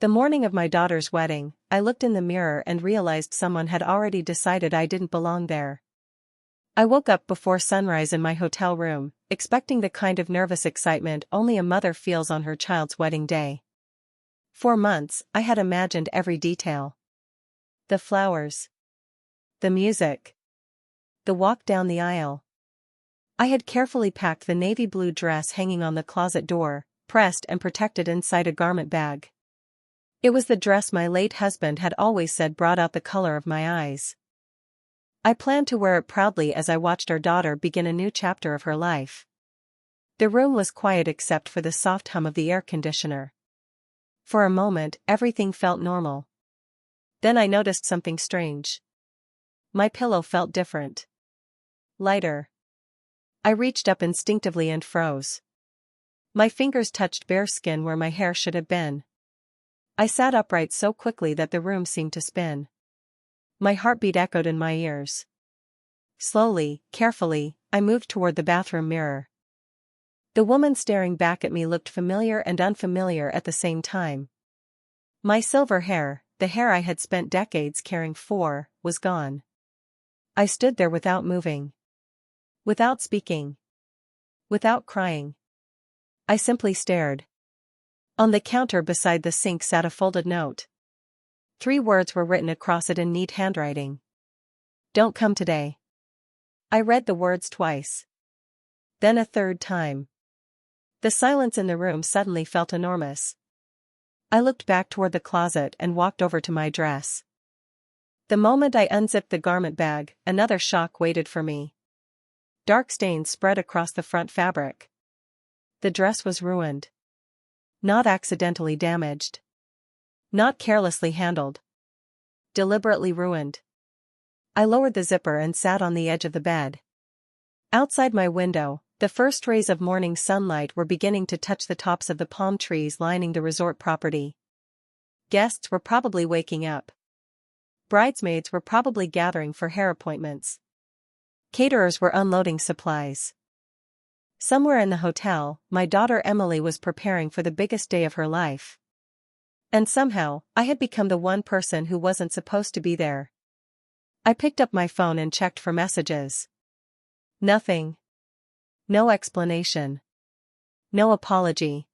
The morning of my daughter's wedding, I looked in the mirror and realized someone had already decided I didn't belong there. I woke up before sunrise in my hotel room, expecting the kind of nervous excitement only a mother feels on her child's wedding day. For months, I had imagined every detail. The flowers. The music. The walk down the aisle. I had carefully packed the navy blue dress hanging on the closet door, pressed and protected inside a garment bag. It was the dress my late husband had always said brought out the color of my eyes. I planned to wear it proudly as I watched our daughter begin a new chapter of her life. The room was quiet except for the soft hum of the air conditioner. For a moment, everything felt normal. Then I noticed something strange. My pillow felt different. Lighter. I reached up instinctively and froze. My fingers touched bare skin where my hair should have been. I sat upright so quickly that the room seemed to spin. My heartbeat echoed in my ears. Slowly, carefully, I moved toward the bathroom mirror. The woman staring back at me looked familiar and unfamiliar at the same time. My silver hair, the hair I had spent decades caring for, was gone. I stood there without moving. Without speaking. Without crying. I simply stared. On the counter beside the sink sat a folded note. 3 words were written across it in neat handwriting. Don't come today. I read the words twice. Then a third time. The silence in the room suddenly felt enormous. I looked back toward the closet and walked over to my dress. The moment I unzipped the garment bag, another shock waited for me. Dark stains spread across the front fabric. The dress was ruined. Not accidentally damaged. Not carelessly handled. Deliberately ruined. I lowered the zipper and sat on the edge of the bed. Outside my window, the first rays of morning sunlight were beginning to touch the tops of the palm trees lining the resort property. Guests were probably waking up. Bridesmaids were probably gathering for hair appointments. Caterers were unloading supplies. Somewhere in the hotel, my daughter Emily was preparing for the biggest day of her life. And somehow, I had become the one person who wasn't supposed to be there. I picked up my phone and checked for messages. Nothing. No explanation. No apology.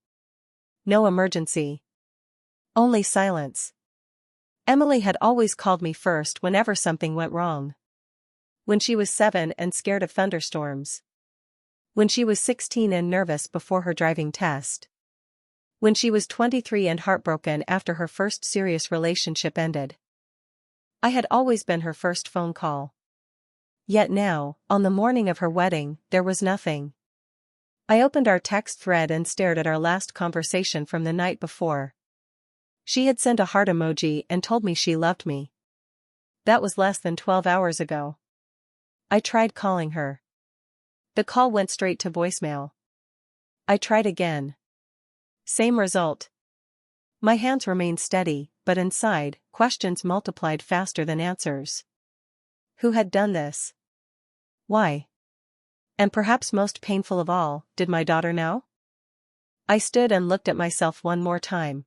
No emergency. Only silence. Emily had always called me first whenever something went wrong. When she was 7 and scared of thunderstorms. When she was 16 and nervous before her driving test. When she was 23 and heartbroken after her first serious relationship ended. I had always been her first phone call. Yet now, on the morning of her wedding, there was nothing. I opened our text thread and stared at our last conversation from the night before. She had sent a heart emoji and told me she loved me. That was less than 12 hours ago. I tried calling her. The call went straight to voicemail. I tried again. Same result. My hands remained steady, but inside, questions multiplied faster than answers. Who had done this? Why? And perhaps most painful of all, did my daughter know? I stood and looked at myself one more time.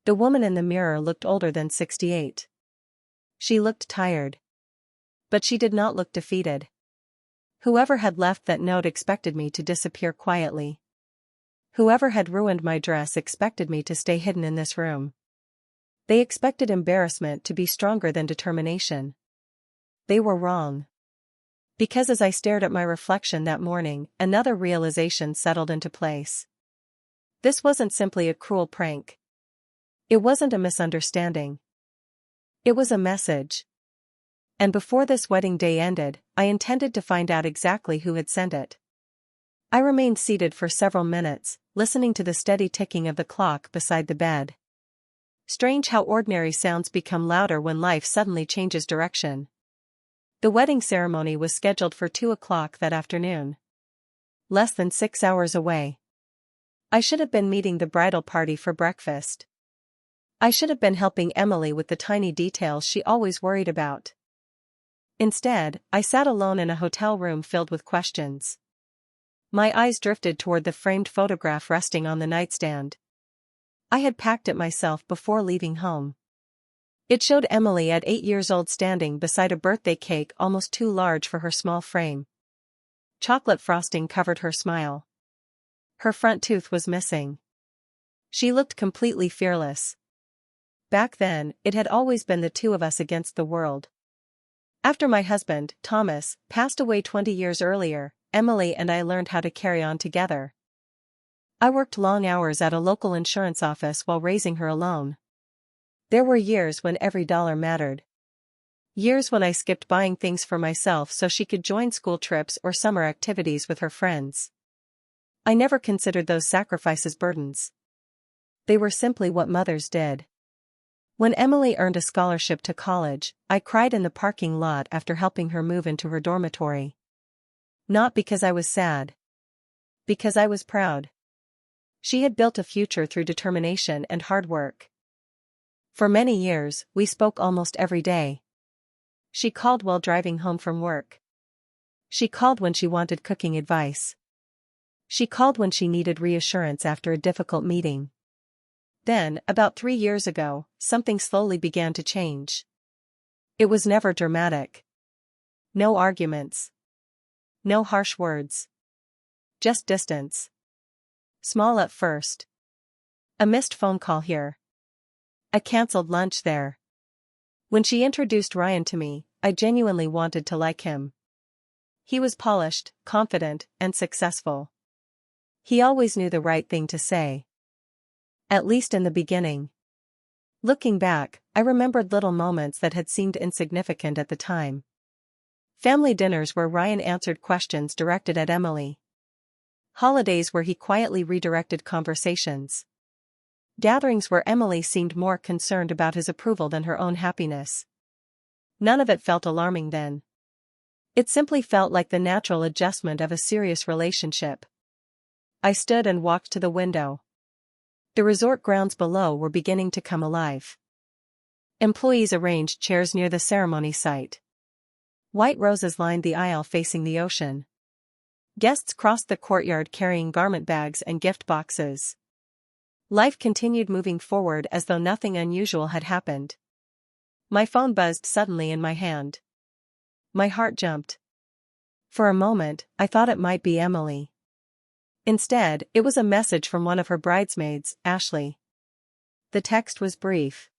The woman in the mirror looked older than 68. She looked tired. But she did not look defeated. Whoever had left that note expected me to disappear quietly. Whoever had ruined my dress expected me to stay hidden in this room. They expected embarrassment to be stronger than determination. They were wrong. Because as I stared at my reflection that morning, another realization settled into place. This wasn't simply a cruel prank. It wasn't a misunderstanding. It was a message. And before this wedding day ended, I intended to find out exactly who had sent it. I remained seated for several minutes, listening to the steady ticking of the clock beside the bed. Strange how ordinary sounds become louder when life suddenly changes direction. The wedding ceremony was scheduled for 2 o'clock that afternoon. Less than 6 hours away. I should have been meeting the bridal party for breakfast. I should have been helping Emily with the tiny details she always worried about. Instead, I sat alone in a hotel room filled with questions. My eyes drifted toward the framed photograph resting on the nightstand. I had packed it myself before leaving home. It showed Emily at 8 years old standing beside a birthday cake almost too large for her small frame. Chocolate frosting covered her smile. Her front tooth was missing. She looked completely fearless. Back then, it had always been the two of us against the world. After my husband, Thomas, passed away 20 years earlier, Emily and I learned how to carry on together. I worked long hours at a local insurance office while raising her alone. There were years when every dollar mattered. Years when I skipped buying things for myself so she could join school trips or summer activities with her friends. I never considered those sacrifices burdens. They were simply what mothers did. When Emily earned a scholarship to college, I cried in the parking lot after helping her move into her dormitory. Not because I was sad. Because I was proud. She had built a future through determination and hard work. For many years, we spoke almost every day. She called while driving home from work. She called when she wanted cooking advice. She called when she needed reassurance after a difficult meeting. Then, about 3 years ago, something slowly began to change. It was never dramatic. No arguments. No harsh words. Just distance. Small at first. A missed phone call here. A cancelled lunch there. When she introduced Ryan to me, I genuinely wanted to like him. He was polished, confident, and successful. He always knew the right thing to say. At least in the beginning. Looking back, I remembered little moments that had seemed insignificant at the time. Family dinners where Ryan answered questions directed at Emily. Holidays where he quietly redirected conversations. Gatherings where Emily seemed more concerned about his approval than her own happiness. None of it felt alarming then. It simply felt like the natural adjustment of a serious relationship. I stood and walked to the window. The resort grounds below were beginning to come alive. Employees arranged chairs near the ceremony site. White roses lined the aisle facing the ocean. Guests crossed the courtyard carrying garment bags and gift boxes. Life continued moving forward as though nothing unusual had happened. My phone buzzed suddenly in my hand. My heart jumped. For a moment, I thought it might be Emily. Instead, it was a message from one of her bridesmaids, Ashley. The text was brief.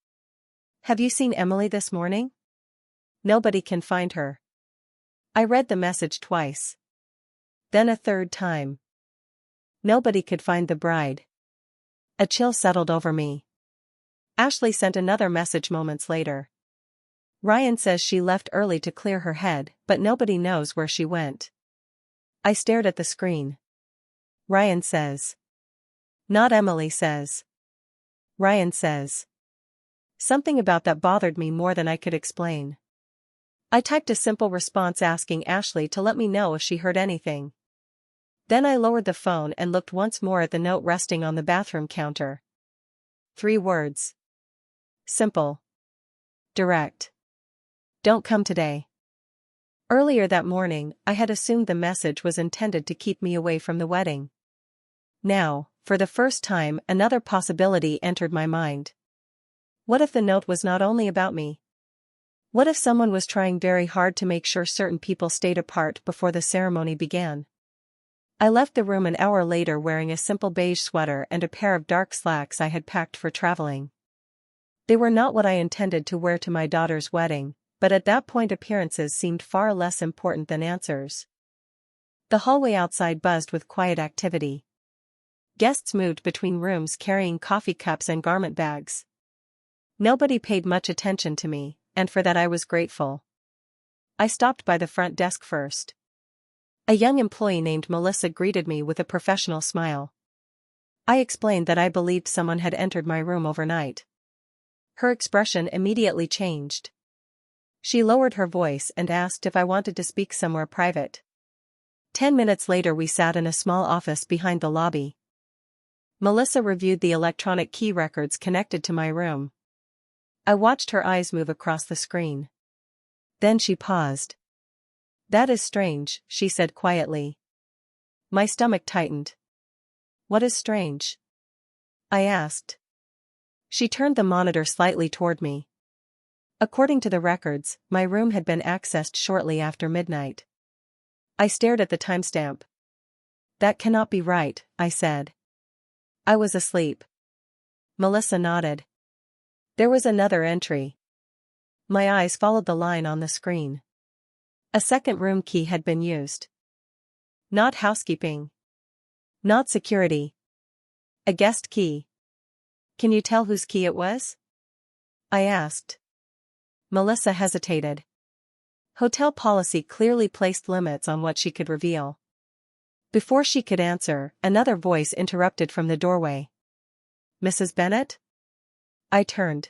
"Have you seen Emily this morning? Nobody can find her." I read the message twice. Then a third time. Nobody could find the bride. A chill settled over me. Ashley sent another message moments later. "Ryan says she left early to clear her head, but nobody knows where she went." I stared at the screen. Ryan says. Not Emily says. Ryan says. Something about that bothered me more than I could explain. I typed a simple response asking Ashley to let me know if she heard anything. Then I lowered the phone and looked once more at the note resting on the bathroom counter. 3 words. Simple. Direct. Don't come today. Earlier that morning, I had assumed the message was intended to keep me away from the wedding. Now, for the first time, another possibility entered my mind. What if the note was not only about me? What if someone was trying very hard to make sure certain people stayed apart before the ceremony began? I left the room an hour later wearing a simple beige sweater and a pair of dark slacks I had packed for traveling. They were not what I intended to wear to my daughter's wedding, but at that point appearances seemed far less important than answers. The hallway outside buzzed with quiet activity. Guests moved between rooms carrying coffee cups and garment bags. Nobody paid much attention to me, and for that I was grateful. I stopped by the front desk first. A young employee named Melissa greeted me with a professional smile. I explained that I believed someone had entered my room overnight. Her expression immediately changed. She lowered her voice and asked if I wanted to speak somewhere private. 10 minutes later we sat in a small office behind the lobby. Melissa reviewed the electronic key records connected to my room. I watched her eyes move across the screen. Then she paused. "That is strange," she said quietly. My stomach tightened. "What is strange?" I asked. She turned the monitor slightly toward me. According to the records, my room had been accessed shortly after midnight. I stared at the timestamp. That cannot be right, I said. I was asleep. Melissa nodded. There was another entry. My eyes followed the line on the screen. A second room key had been used. Not housekeeping. Not security. A guest key. Can you tell whose key it was? I asked. Melissa hesitated. Hotel policy clearly placed limits on what she could reveal. Before she could answer, another voice interrupted from the doorway. Mrs. Bennett? I turned.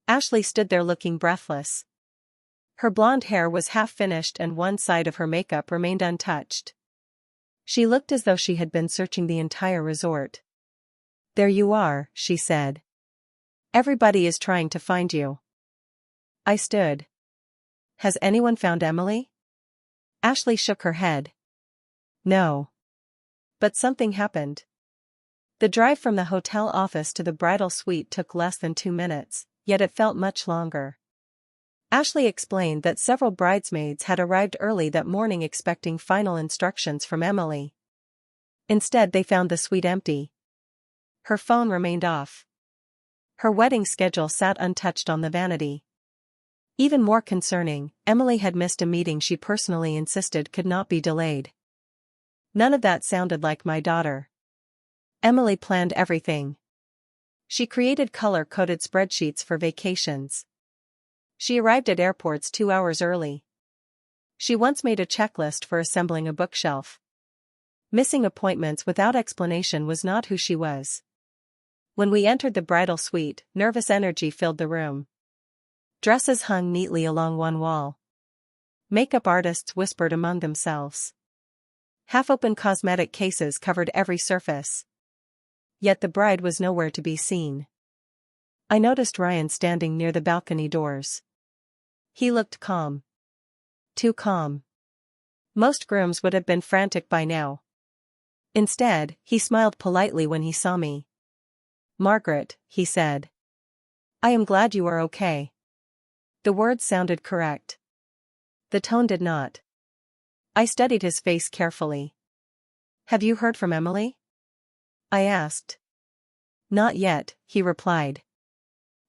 Ashley stood there looking breathless. Her blonde hair was half finished and one side of her makeup remained untouched. She looked as though she had been searching the entire resort. There you are, she said. Everybody is trying to find you. I stood. Has anyone found Emily? Ashley shook her head. No. But something happened. The drive from the hotel office to the bridal suite took less than 2 minutes, yet it felt much longer. Ashley explained that several bridesmaids had arrived early that morning expecting final instructions from Emily. Instead, they found the suite empty. Her phone remained off. Her wedding schedule sat untouched on the vanity. Even more concerning, Emily had missed a meeting she personally insisted could not be delayed. None of that sounded like my daughter. Emily planned everything. She created color-coded spreadsheets for vacations. She arrived at airports 2 hours early. She once made a checklist for assembling a bookshelf. Missing appointments without explanation was not who she was. When we entered the bridal suite, nervous energy filled the room. Dresses hung neatly along one wall. Makeup artists whispered among themselves. Half-open cosmetic cases covered every surface. Yet the bride was nowhere to be seen. I noticed Ryan standing near the balcony doors. He looked calm. Too calm. Most grooms would have been frantic by now. Instead, he smiled politely when he saw me. Margaret, he said. I am glad you are okay. The words sounded correct. The tone did not. I studied his face carefully. Have you heard from Emily? I asked. Not yet, he replied.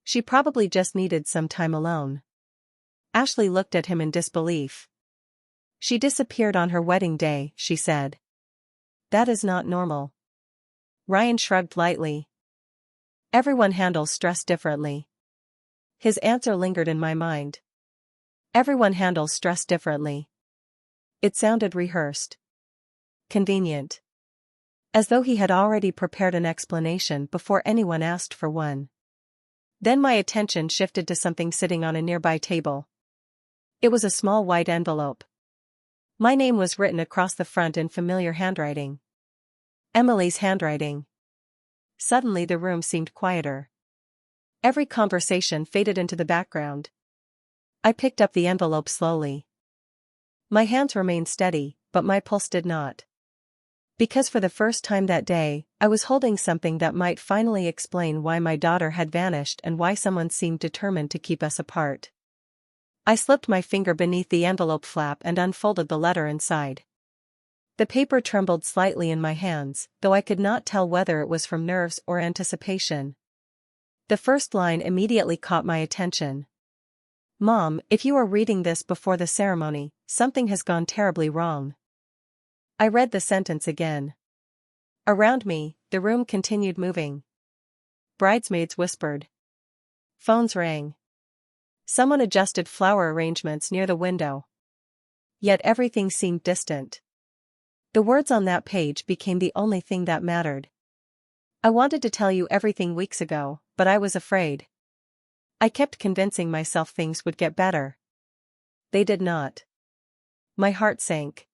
She probably just needed some time alone. Ashley looked at him in disbelief. She disappeared on her wedding day, she said. That is not normal. Ryan shrugged lightly. Everyone handles stress differently. His answer lingered in my mind. Everyone handles stress differently. It sounded rehearsed. Convenient. As though he had already prepared an explanation before anyone asked for one. Then my attention shifted to something sitting on a nearby table. It was a small white envelope. My name was written across the front in familiar handwriting. Emily's handwriting. Suddenly the room seemed quieter. Every conversation faded into the background. I picked up the envelope slowly. My hands remained steady, but my pulse did not. Because for the first time that day, I was holding something that might finally explain why my daughter had vanished and why someone seemed determined to keep us apart. I slipped my finger beneath the envelope flap and unfolded the letter inside. The paper trembled slightly in my hands, though I could not tell whether it was from nerves or anticipation. The first line immediately caught my attention. Mom, if you are reading this before the ceremony, something has gone terribly wrong. I read the sentence again. Around me, the room continued moving. Bridesmaids whispered. Phones rang. Someone adjusted flower arrangements near the window. Yet everything seemed distant. The words on that page became the only thing that mattered. I wanted to tell you everything weeks ago, but I was afraid. I kept convincing myself things would get better. They did not. My heart sank.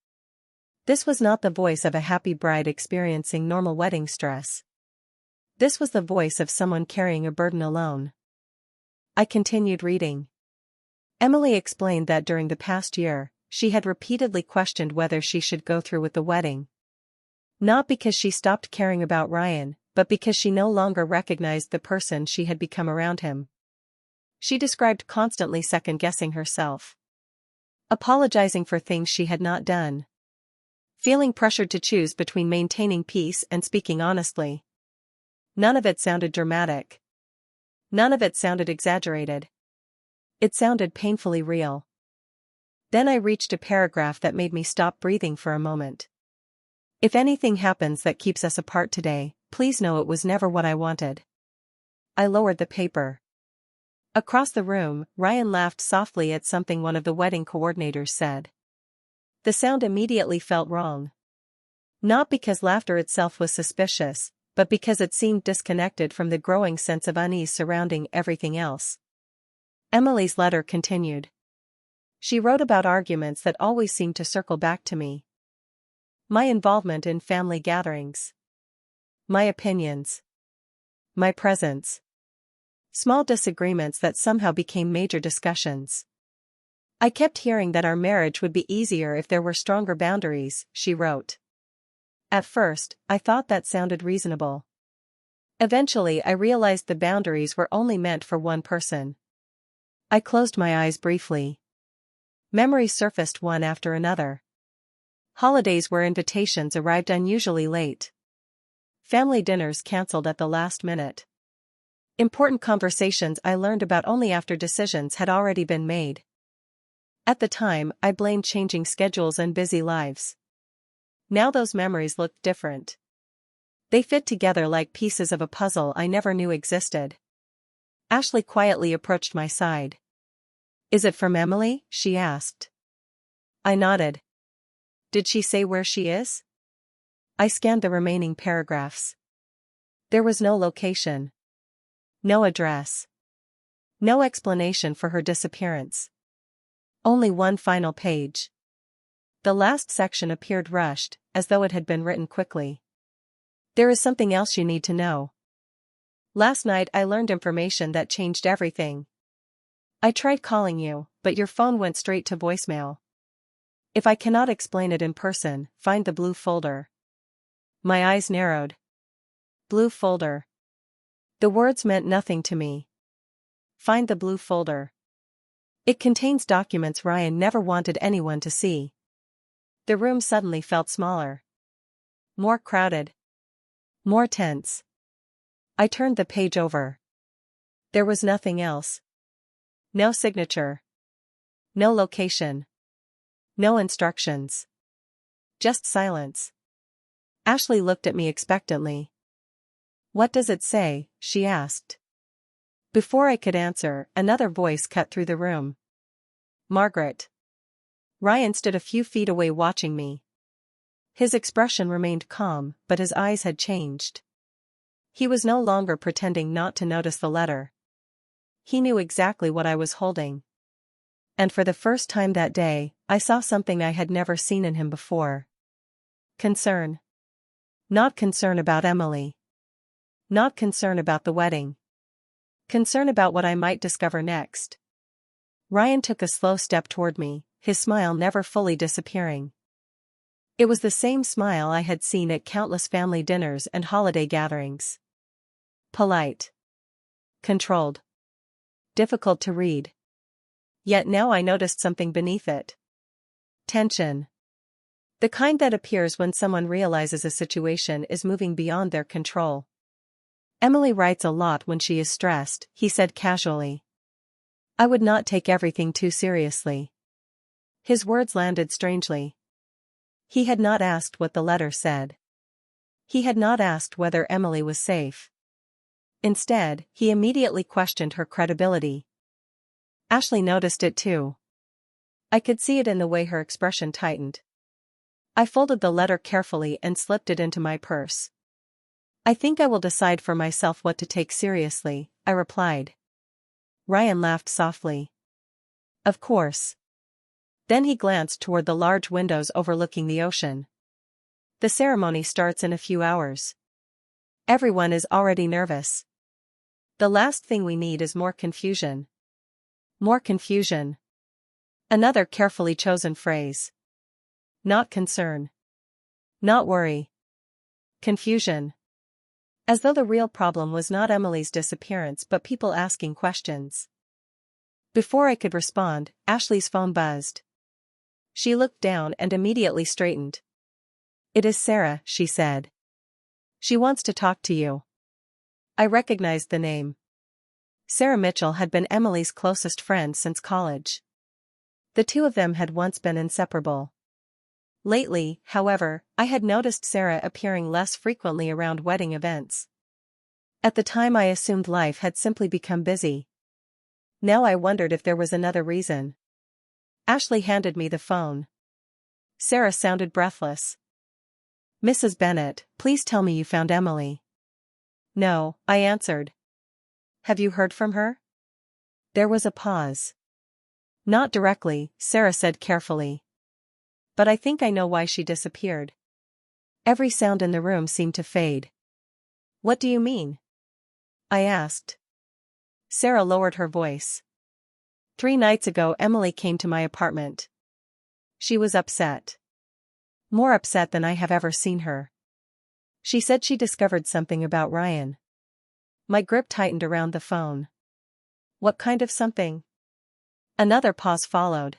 This was not the voice of a happy bride experiencing normal wedding stress. This was the voice of someone carrying a burden alone. I continued reading. Emily explained that during the past year, she had repeatedly questioned whether she should go through with the wedding. Not because she stopped caring about Ryan, but because she no longer recognized the person she had become around him. She described constantly second-guessing herself, apologizing for things she had not done, feeling pressured to choose between maintaining peace and speaking honestly. None of it sounded dramatic. None of it sounded exaggerated. It sounded painfully real. Then I reached a paragraph that made me stop breathing for a moment. If anything happens that keeps us apart today, please know it was never what I wanted. I lowered the paper. Across the room, Ryan laughed softly at something one of the wedding coordinators said. The sound immediately felt wrong. Not because laughter itself was suspicious, but because it seemed disconnected from the growing sense of unease surrounding everything else. Emily's letter continued. She wrote about arguments that always seemed to circle back to me. My involvement in family gatherings. My opinions. My presence. Small disagreements that somehow became major discussions. I kept hearing that our marriage would be easier if there were stronger boundaries, she wrote. At first, I thought that sounded reasonable. Eventually I realized the boundaries were only meant for one person. I closed my eyes briefly. Memories surfaced one after another. Holidays where invitations arrived unusually late. Family dinners canceled at the last minute. Important conversations I learned about only after decisions had already been made. At the time, I blamed changing schedules and busy lives. Now those memories looked different. They fit together like pieces of a puzzle I never knew existed. Ashley quietly approached my side. "Is it from Emily?" she asked. I nodded. "Did she say where she is?" I scanned the remaining paragraphs. There was no location. No address. No explanation for her disappearance. Only one final page. The last section appeared rushed, as though it had been written quickly. "There is something else you need to know. Last night I learned information that changed everything. I tried calling you, but your phone went straight to voicemail. If I cannot explain it in person, find the blue folder." My eyes narrowed. Blue folder. The words meant nothing to me. Find the blue folder. It contains documents Ryan never wanted anyone to see. The room suddenly felt smaller. More crowded. More tense. I turned the page over. There was nothing else. No signature. No location. No instructions. Just silence. Ashley looked at me expectantly. "What does it say?" she asked. Before I could answer, another voice cut through the room. "Margaret." Ryan stood a few feet away watching me. His expression remained calm, but his eyes had changed. He was no longer pretending not to notice the letter. He knew exactly what I was holding. And for the first time that day, I saw something I had never seen in him before. Concern. Not concern about Emily. Not concern about the wedding. Concern about what I might discover next. Ryan took a slow step toward me, his smile never fully disappearing. It was the same smile I had seen at countless family dinners and holiday gatherings. Polite. Controlled. Difficult to read. Yet now I noticed something beneath it. Tension. The kind that appears when someone realizes a situation is moving beyond their control. "Emily writes a lot when she is stressed," he said casually. I would not take everything too seriously. His words landed strangely. He had not asked what the letter said. He had not asked whether Emily was safe. Instead, he immediately questioned her credibility. Ashley noticed it too. I could see it in the way her expression tightened. I folded the letter carefully and slipped it into my purse. "I think I will decide for myself what to take seriously," I replied. Ryan laughed softly. "Of course." Then he glanced toward the large windows overlooking the ocean. "The ceremony starts in a few hours. Everyone is already nervous. The last thing we need is more confusion." More confusion. Another carefully chosen phrase. Not concern. Not worry. Confusion. As though the real problem was not Emily's disappearance but people asking questions. Before I could respond, Ashley's phone buzzed. She looked down and immediately straightened. "It is Sarah," she said. "She wants to talk to you." I recognized the name. Sarah Mitchell had been Emily's closest friend since college. The two of them had once been inseparable. Lately, however, I had noticed Sarah appearing less frequently around wedding events. At the time I assumed life had simply become busy. Now I wondered if there was another reason. Ashley handed me the phone. Sarah sounded breathless. "Mrs. Bennett, please tell me you found Emily." "No," I answered. "Have you heard from her?" There was a pause. "Not directly," Sarah said carefully. "But I think I know why she disappeared." Every sound in the room seemed to fade. "What do you mean?" I asked. Sarah lowered her voice. 3 nights ago Emily came to my apartment. She was upset. More upset than I have ever seen her. She said she discovered something about Ryan. My grip tightened around the phone. "What kind of something?" Another pause followed.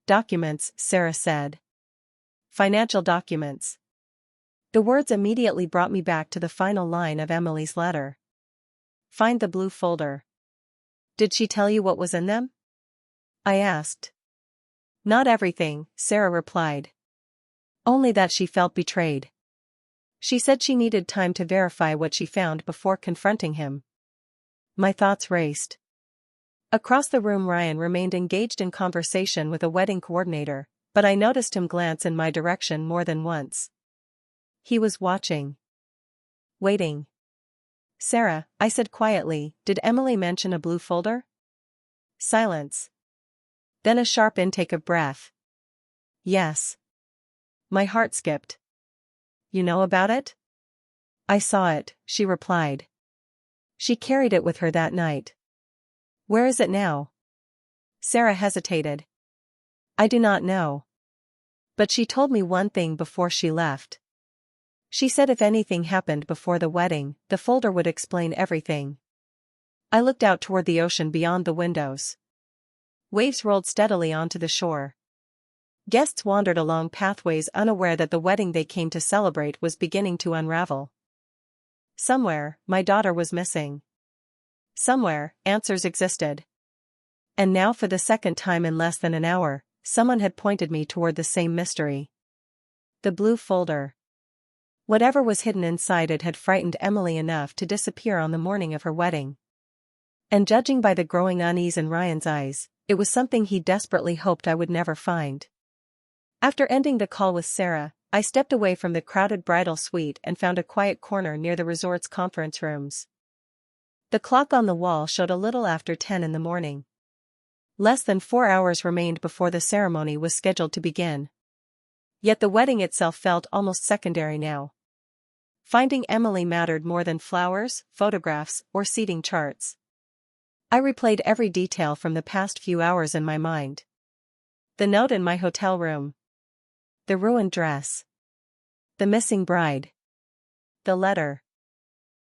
"Documents," Sarah said. "Financial documents." The words immediately brought me back to the final line of Emily's letter. "Find the blue folder." "Did she tell you what was in them?" I asked. "Not everything," Sarah replied. "Only that she felt betrayed. She said she needed time to verify what she found before confronting him." My thoughts raced. Across the room Ryan remained engaged in conversation with a wedding coordinator, but I noticed him glance in my direction more than once. He was watching. Waiting. "Sarah," I said quietly, "did Emily mention a blue folder?" Silence. Then a sharp intake of breath. "Yes." My heart skipped. "You know about it?" "I saw it," she replied. "She carried it with her that night." "Where is it now?" Sarah hesitated. "I do not know. But she told me one thing before she left. She said if anything happened before the wedding, the folder would explain everything." I looked out toward the ocean beyond the windows. Waves rolled steadily onto the shore. Guests wandered along pathways unaware that the wedding they came to celebrate was beginning to unravel. Somewhere, my daughter was missing. Somewhere, answers existed. And now for the second time in less than an hour, someone had pointed me toward the same mystery. The blue folder. Whatever was hidden inside it had frightened Emily enough to disappear on the morning of her wedding. And judging by the growing unease in Ryan's eyes, it was something he desperately hoped I would never find. After ending the call with Sarah, I stepped away from the crowded bridal suite and found a quiet corner near the resort's conference rooms. The clock on the wall showed a little after 10 in the morning. Less than 4 hours remained before the ceremony was scheduled to begin. Yet the wedding itself felt almost secondary now. Finding Emily mattered more than flowers, photographs, or seating charts. I replayed every detail from the past few hours in my mind. The note in my hotel room. The ruined dress. The missing bride. The letter.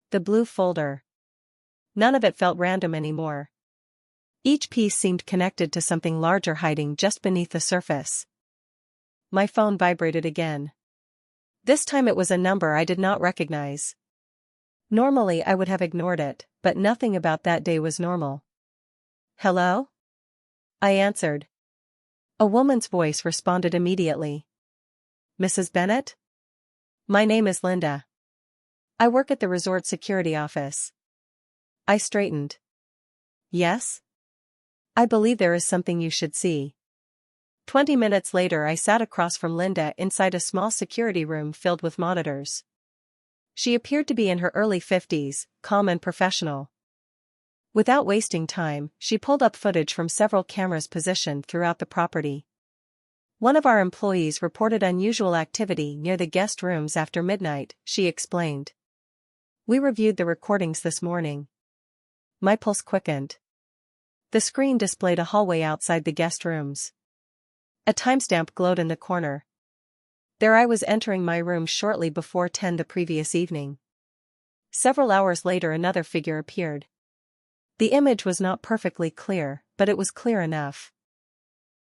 The blue folder. None of it felt random anymore. Each piece seemed connected to something larger hiding just beneath the surface. My phone vibrated again. This time it was a number I did not recognize. Normally I would have ignored it, but nothing about that day was normal. "Hello?" I answered. A woman's voice responded immediately. "Mrs. Bennett? My name is Linda. I work at the resort security office." I straightened. "Yes? I believe there is something you should see." 20 minutes later I sat across from Linda inside a small security room filled with monitors. She appeared to be in her early 50s, calm and professional. Without wasting time, she pulled up footage from several cameras positioned throughout the property. "One of our employees reported unusual activity near the guest rooms after midnight," she explained. "We reviewed the recordings this morning." My pulse quickened. The screen displayed a hallway outside the guest rooms. A timestamp glowed in the corner. There I was entering my room shortly before 10 the previous evening. Several hours later another figure appeared. The image was not perfectly clear, but it was clear enough.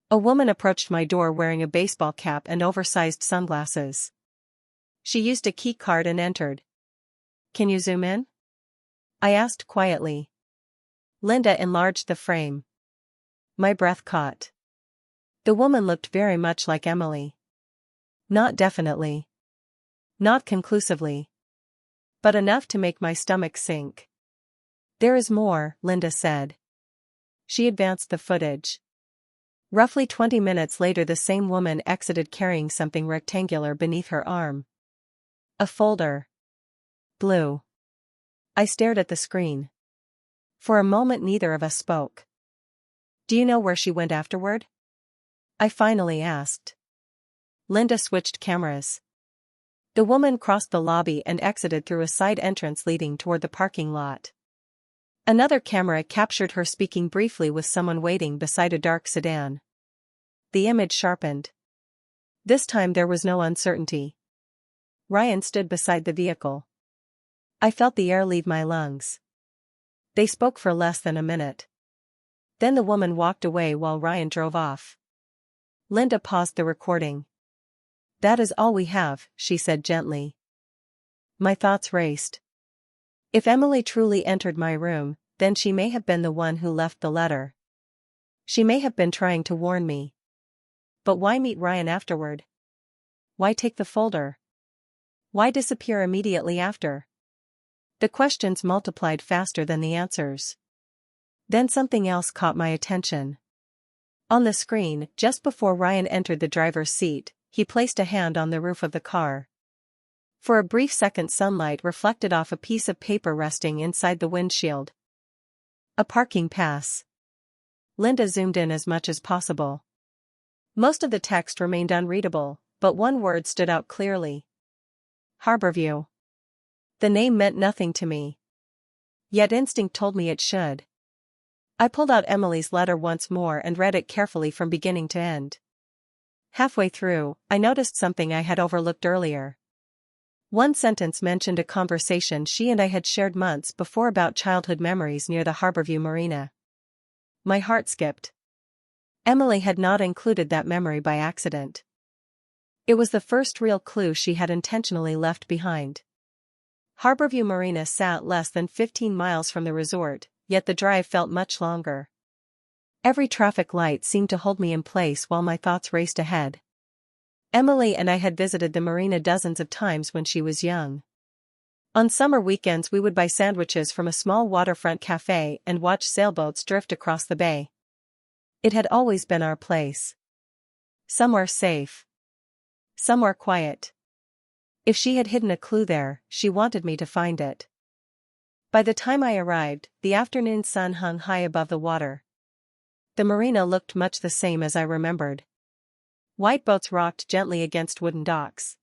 A woman approached my door wearing a baseball cap and oversized sunglasses. She used a key card and entered. "Can you zoom in?" I asked quietly. Linda enlarged the frame. My breath caught. The woman looked very much like Emily. Not definitely. Not conclusively. But enough to make my stomach sink. "There is more," Linda said. She advanced the footage. Roughly 20 minutes later the same woman exited carrying something rectangular beneath her arm. A folder. Blue. I stared at the screen. For a moment neither of us spoke. "Do you know where she went afterward?" I finally asked. Linda switched cameras. The woman crossed the lobby and exited through a side entrance leading toward the parking lot. Another camera captured her speaking briefly with someone waiting beside a dark sedan. The image sharpened. This time there was no uncertainty. Ryan stood beside the vehicle. I felt the air leave my lungs. They spoke for less than a minute. Then the woman walked away while Ryan drove off. Linda paused the recording. "That is all we have," she said gently. My thoughts raced. If Emily truly entered my room, then she may have been the one who left the letter. She may have been trying to warn me. But why meet Ryan afterward? Why take the folder? Why disappear immediately after? The questions multiplied faster than the answers. Then something else caught my attention. On the screen, just before Ryan entered the driver's seat, he placed a hand on the roof of the car. For a brief second sunlight reflected off a piece of paper resting inside the windshield. A parking pass. Linda zoomed in as much as possible. Most of the text remained unreadable, but one word stood out clearly. Harborview. The name meant nothing to me. Yet instinct told me it should. I pulled out Emily's letter once more and read it carefully from beginning to end. Halfway through, I noticed something I had overlooked earlier. One sentence mentioned a conversation she and I had shared months before about childhood memories near the Harborview Marina. My heart skipped. Emily had not included that memory by accident. It was the first real clue she had intentionally left behind. Harborview Marina sat less than 15 miles from the resort, yet the drive felt much longer. Every traffic light seemed to hold me in place while my thoughts raced ahead. Emily and I had visited the marina dozens of times when she was young. On summer weekends we would buy sandwiches from a small waterfront cafe and watch sailboats drift across the bay. It had always been our place. Somewhere safe. Somewhere quiet. If she had hidden a clue there, she wanted me to find it. By the time I arrived, the afternoon sun hung high above the water. The marina looked much the same as I remembered. White boats rocked gently against wooden docks.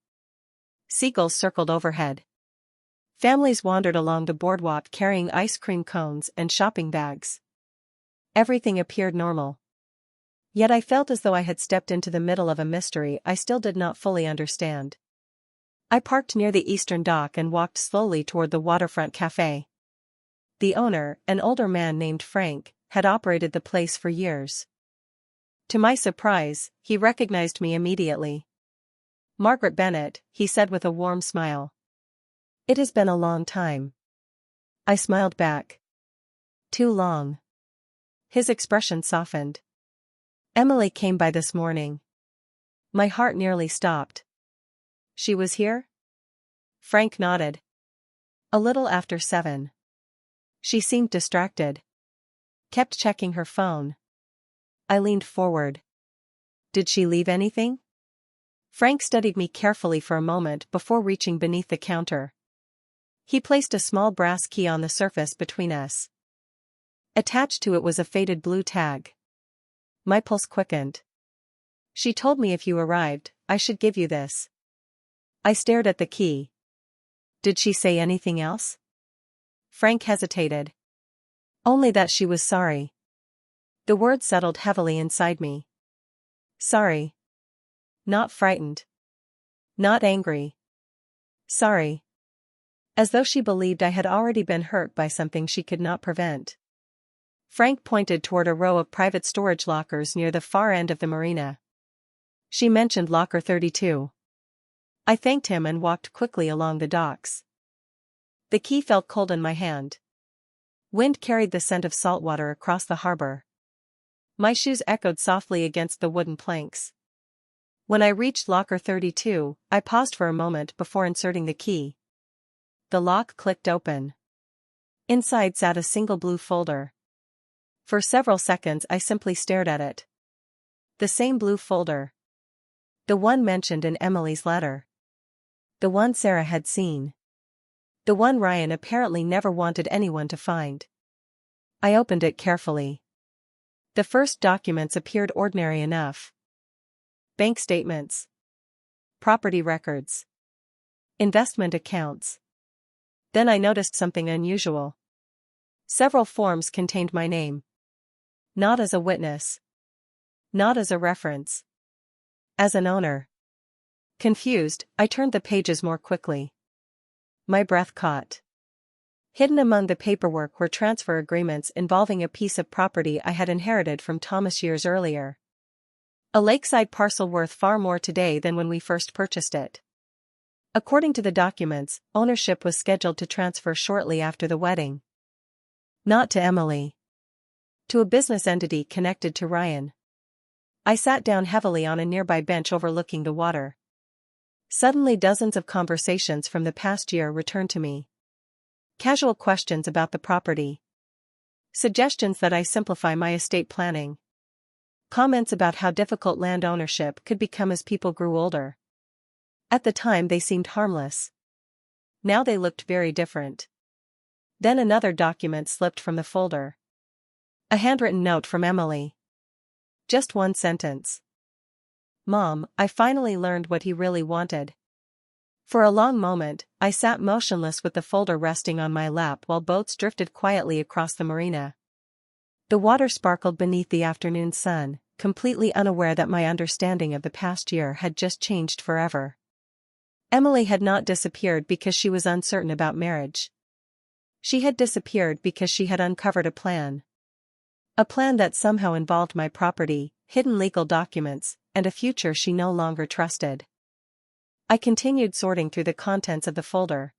Seagulls circled overhead. Families wandered along the boardwalk carrying ice cream cones and shopping bags. Everything appeared normal. Yet I felt as though I had stepped into the middle of a mystery I still did not fully understand. I parked near the eastern dock and walked slowly toward the waterfront cafe. The owner, an older man named Frank, had operated the place for years. To my surprise, he recognized me immediately. "Margaret Bennett," he said with a warm smile. "It has been a long time." I smiled back. "Too long." His expression softened. "Emily came by this morning." My heart nearly stopped. "She was here?" Frank nodded. "A little after 7. She seemed distracted. Kept checking her phone." I leaned forward. "Did she leave anything?" Frank studied me carefully for a moment before reaching beneath the counter. He placed a small brass key on the surface between us. Attached to it was a faded blue tag. My pulse quickened. "She told me if you arrived, I should give you this." I stared at the key. "Did she say anything else?" Frank hesitated. "Only that she was sorry." The word settled heavily inside me. Sorry. Not frightened. Not angry. Sorry. As though she believed I had already been hurt by something she could not prevent. Frank pointed toward a row of private storage lockers near the far end of the marina. She mentioned locker 32. I thanked him and walked quickly along the docks. The key felt cold in my hand. Wind carried the scent of salt water across the harbor. My shoes echoed softly against the wooden planks. When I reached locker 32, I paused for a moment before inserting the key. The lock clicked open. Inside sat a single blue folder. For several seconds I simply stared at it. The same blue folder. The one mentioned in Emily's letter. The one Sarah had seen. The one Ryan apparently never wanted anyone to find. I opened it carefully. The first documents appeared ordinary enough. Bank statements. Property records. Investment accounts. Then I noticed something unusual. Several forms contained my name. Not as a witness. Not as a reference. As an owner. Confused, I turned the pages more quickly. My breath caught. Hidden among the paperwork were transfer agreements involving a piece of property I had inherited from Thomas years earlier. A lakeside parcel worth far more today than when we first purchased it. According to the documents, ownership was scheduled to transfer shortly after the wedding. Not to Emily. To a business entity connected to Ryan. I sat down heavily on a nearby bench overlooking the water. Suddenly dozens of conversations from the past year returned to me. Casual questions about the property. Suggestions that I simplify my estate planning. Comments about how difficult land ownership could become as people grew older. At the time they seemed harmless. Now they looked very different. Then another document slipped from the folder. A handwritten note from Emily. Just one sentence. Mom, I finally learned what he really wanted. For a long moment, I sat motionless with the folder resting on my lap while boats drifted quietly across the marina. The water sparkled beneath the afternoon sun, completely unaware that my understanding of the past year had just changed forever. Emily had not disappeared because she was uncertain about marriage. She had disappeared because she had uncovered a plan. A plan that somehow involved my property, hidden legal documents, and a future she no longer trusted. I continued sorting through the contents of the folder.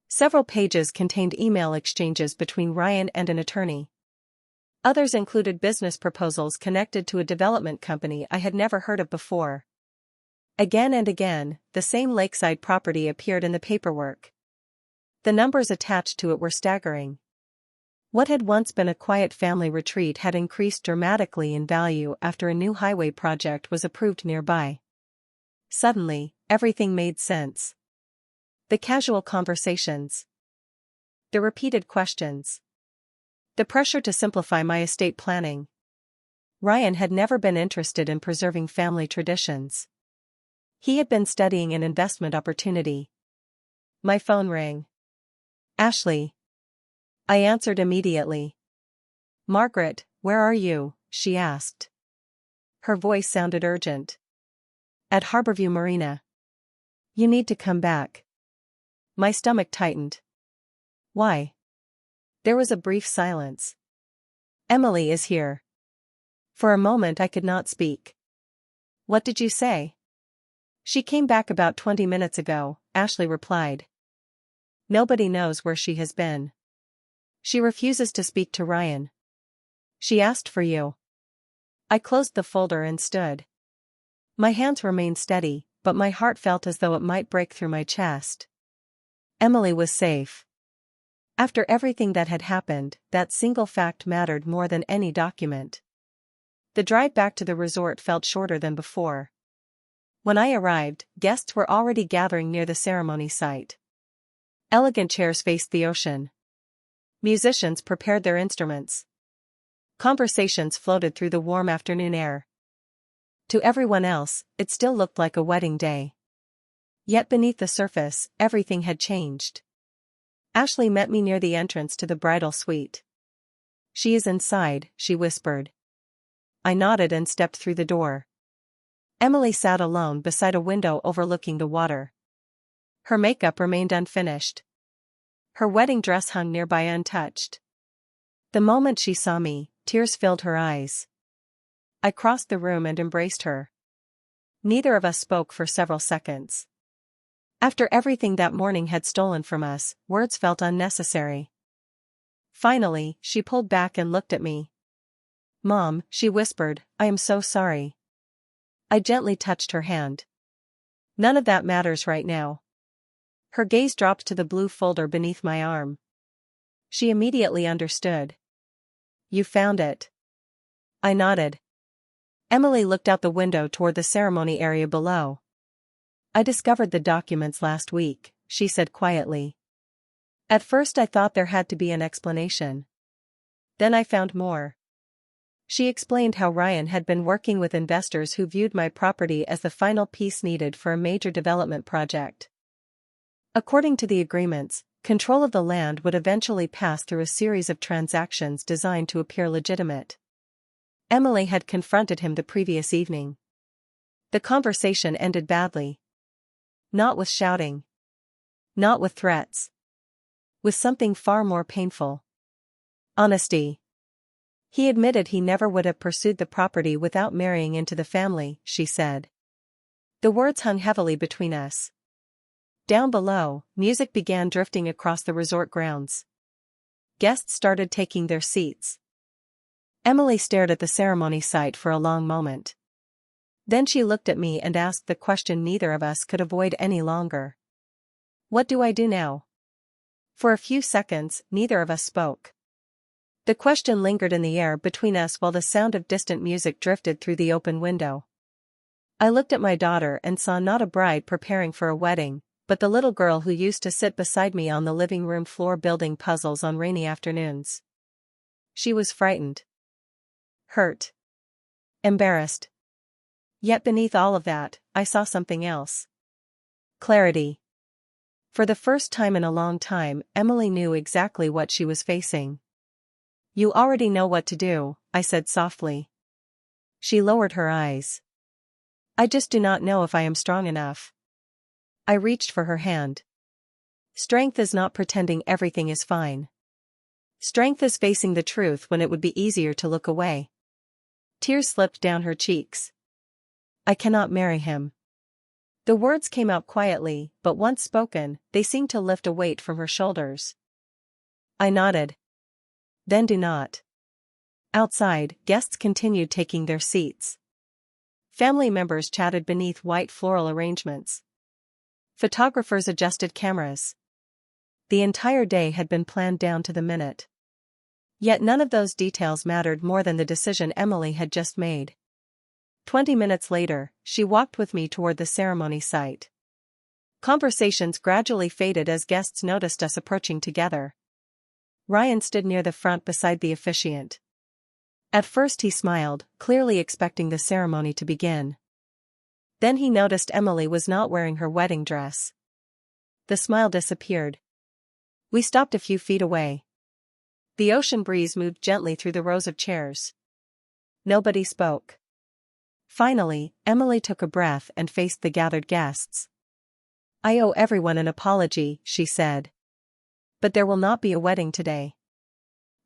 Several pages contained email exchanges between Ryan and an attorney. Others included business proposals connected to a development company I had never heard of before. Again and again, the same lakeside property appeared in the paperwork. The numbers attached to it were staggering. What had once been a quiet family retreat had increased dramatically in value after a new highway project was approved nearby. Suddenly, everything made sense. The casual conversations. The repeated questions. The pressure to simplify my estate planning. Ryan had never been interested in preserving family traditions. He had been studying an investment opportunity. My phone rang. Ashley. I answered immediately. Margaret, where are you? She asked. Her voice sounded urgent. At Harborview Marina. You need to come back. My stomach tightened. Why? There was a brief silence. Emily is here. For a moment I could not speak. What did you say? She came back about 20 minutes ago, Ashley replied. Nobody knows where she has been. She refuses to speak to Ryan. She asked for you. I closed the folder and stood. My hands remained steady, but my heart felt as though it might break through my chest. Emily was safe. After everything that had happened, that single fact mattered more than any document. The drive back to the resort felt shorter than before. When I arrived, guests were already gathering near the ceremony site. Elegant chairs faced the ocean. Musicians prepared their instruments. Conversations floated through the warm afternoon air. To everyone else, it still looked like a wedding day. Yet beneath the surface, everything had changed. Ashley met me near the entrance to the bridal suite. She is inside, she whispered. I nodded and stepped through the door. Emily sat alone beside a window overlooking the water. Her makeup remained unfinished. Her wedding dress hung nearby untouched. The moment she saw me, tears filled her eyes. I crossed the room and embraced her. Neither of us spoke for several seconds. After everything that morning had stolen from us, words felt unnecessary. Finally, she pulled back and looked at me. "Mom," she whispered, "I am so sorry." I gently touched her hand. "None of that matters right now." Her gaze dropped to the blue folder beneath my arm. She immediately understood. "You found it." I nodded. Emily looked out the window toward the ceremony area below. "I discovered the documents last week," she said quietly. "At first I thought there had to be an explanation. Then I found more." She explained how Ryan had been working with investors who viewed my property as the final piece needed for a major development project. According to the agreements, control of the land would eventually pass through a series of transactions designed to appear legitimate. Emily had confronted him the previous evening. The conversation ended badly. Not with shouting. Not with threats. With something far more painful. Honesty. He admitted he never would have pursued the property without marrying into the family, she said. The words hung heavily between us. Down below, music began drifting across the resort grounds. Guests started taking their seats. Emily stared at the ceremony site for a long moment. Then she looked at me and asked the question neither of us could avoid any longer. "What do I do now?" For a few seconds, neither of us spoke. The question lingered in the air between us while the sound of distant music drifted through the open window. I looked at my daughter and saw not a bride preparing for a wedding, but the little girl who used to sit beside me on the living room floor building puzzles on rainy afternoons. She was frightened. Hurt. Embarrassed. Yet beneath all of that, I saw something else. Clarity. For the first time in a long time, Emily knew exactly what she was facing. "You already know what to do," I said softly. She lowered her eyes. "I just do not know if I am strong enough." I reached for her hand. Strength is not pretending everything is fine. Strength is facing the truth when it would be easier to look away. Tears slipped down her cheeks. "I cannot marry him." The words came out quietly, but once spoken, they seemed to lift a weight from her shoulders. I nodded. "Then do not." Outside, guests continued taking their seats. Family members chatted beneath white floral arrangements. Photographers adjusted cameras. The entire day had been planned down to the minute. Yet none of those details mattered more than the decision Emily had just made. 20 minutes later, she walked with me toward the ceremony site. Conversations gradually faded as guests noticed us approaching together. Ryan stood near the front beside the officiant. At first he smiled, clearly expecting the ceremony to begin. Then he noticed Emily was not wearing her wedding dress. The smile disappeared. We stopped a few feet away. The ocean breeze moved gently through the rows of chairs. Nobody spoke. Finally, Emily took a breath and faced the gathered guests. "I owe everyone an apology," she said. "But there will not be a wedding today."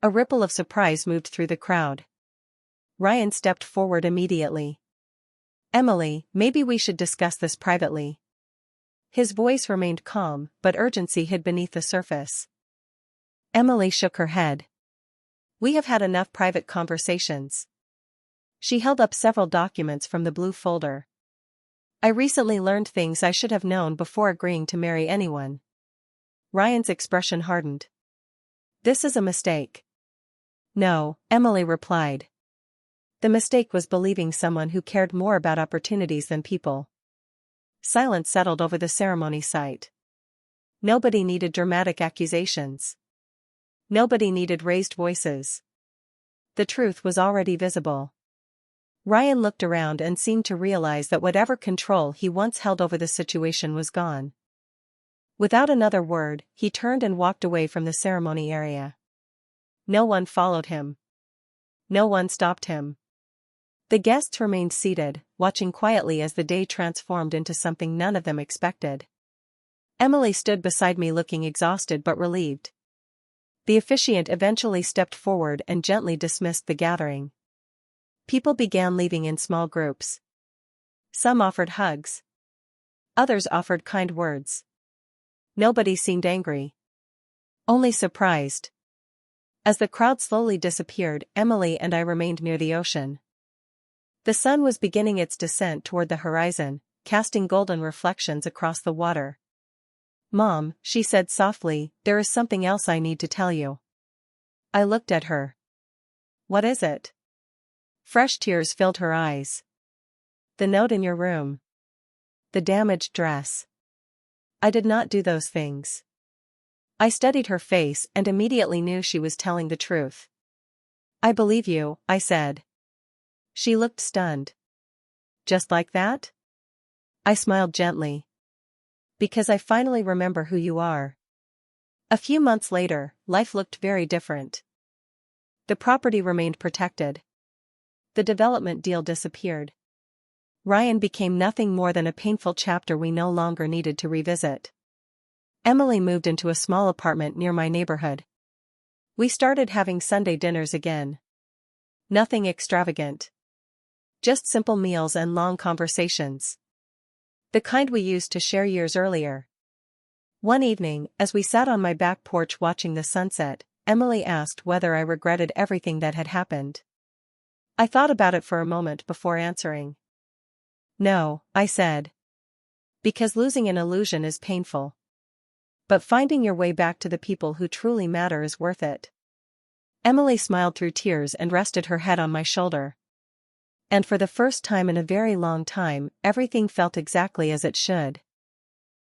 A ripple of surprise moved through the crowd. Ryan stepped forward immediately. "Emily, maybe we should discuss this privately." His voice remained calm, but urgency hid beneath the surface. Emily shook her head. "We have had enough private conversations." She held up several documents from the blue folder. "I recently learned things I should have known before agreeing to marry anyone." Ryan's expression hardened. "This is a mistake." "No," Emily replied. "The mistake was believing someone who cared more about opportunities than people." Silence settled over the ceremony site. Nobody needed dramatic accusations. Nobody needed raised voices. The truth was already visible. Ryan looked around and seemed to realize that whatever control he once held over the situation was gone. Without another word, he turned and walked away from the ceremony area. No one followed him. No one stopped him. The guests remained seated, watching quietly as the day transformed into something none of them expected. Emily stood beside me looking exhausted but relieved. The officiant eventually stepped forward and gently dismissed the gathering. People began leaving in small groups. Some offered hugs. Others offered kind words. Nobody seemed angry. Only surprised. As the crowd slowly disappeared, Emily and I remained near the ocean. The sun was beginning its descent toward the horizon, casting golden reflections across the water. "Mom," she said softly, "there is something else I need to tell you." I looked at her. "What is it?" Fresh tears filled her eyes. "The note in your room. The damaged dress. I did not do those things." I studied her face and immediately knew she was telling the truth. "I believe you," I said. She looked stunned. "Just like that?" I smiled gently. "Because I finally remember who you are." A few months later, life looked very different. The property remained protected. The development deal disappeared. Ryan became nothing more than a painful chapter we no longer needed to revisit. Emily moved into a small apartment near my neighborhood. We started having Sunday dinners again. Nothing extravagant. Just simple meals and long conversations. The kind we used to share years earlier. One evening, as we sat on my back porch watching the sunset, Emily asked whether I regretted everything that had happened. I thought about it for a moment before answering. "No," I said. "Because losing an illusion is painful. But finding your way back to the people who truly matter is worth it." Emily smiled through tears and rested her head on my shoulder. And for the first time in a very long time, everything felt exactly as it should.